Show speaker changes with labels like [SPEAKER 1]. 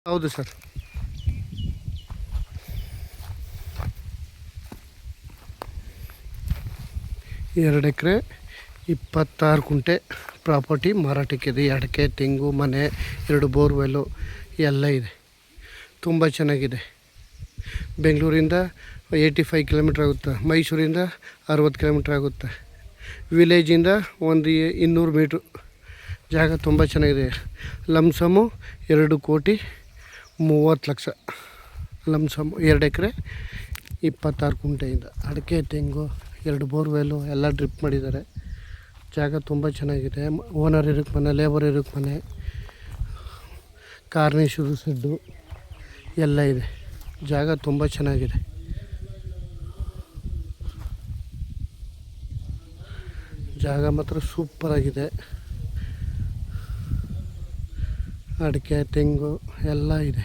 [SPEAKER 1] ಹೌದು ಸರ್. 2 ಎಕರೆ 26 ಗುಂಟೆ ಪ್ರಾಪರ್ಟಿ ಮಾರಾಟಕ್ಕಿದೆ. ಅಡಿಕೆ, ತೆಂಗು, ಮನೆ, 2 ಬೋರ್ವೆಲ್ಲು ಎಲ್ಲ ಇದೆ. ತುಂಬ ಚೆನ್ನಾಗಿದೆ. ಬೆಂಗಳೂರಿಂದ 85 ಕಿಲೋಮೀಟ್ರ್ ಆಗುತ್ತೆ, ಮೈಸೂರಿಂದ 60 ಕಿಲೋಮೀಟ್ರ್ ಆಗುತ್ತೆ, ವಿಲೇಜಿಂದ ಒಂದು 200 ಮೀಟ್ರು. ಜಾಗ ತುಂಬ ಚೆನ್ನಾಗಿದೆ. ಲಮ್ಸಮು 2,30,00,000 ಲಮ್ಸಮು. 2 ಎಕರೆ 26 ಗುಂಟೆಯಿಂದ ಅಡಿಕೆ, ತೆಂಗು, 2 ಬೋರ್ವೆಲ್ಲು ಎಲ್ಲ ಡ್ರಿಪ್ ಮಾಡಿದ್ದಾರೆ. ಜಾಗ ತುಂಬ ಚೆನ್ನಾಗಿದೆ. ಓನರ್ ಇರೋಕ್ಕೆ ಮನೆ, ಲೇಬರ್ ಇರೋಕ್ಕೆ ಮನೆ, ಕಾರ್ನಿಶರು ಸೆಡ್ಡು ಎಲ್ಲ ಇದೆ. ಜಾಗ ತುಂಬ ಚೆನ್ನಾಗಿದೆ. ಜಾಗ ಮಾತ್ರ ಸೂಪರಾಗಿದೆ. ಅಡಿಕೆ, ತೆಂಗು ಎಲ್ಲ ಇದೆ.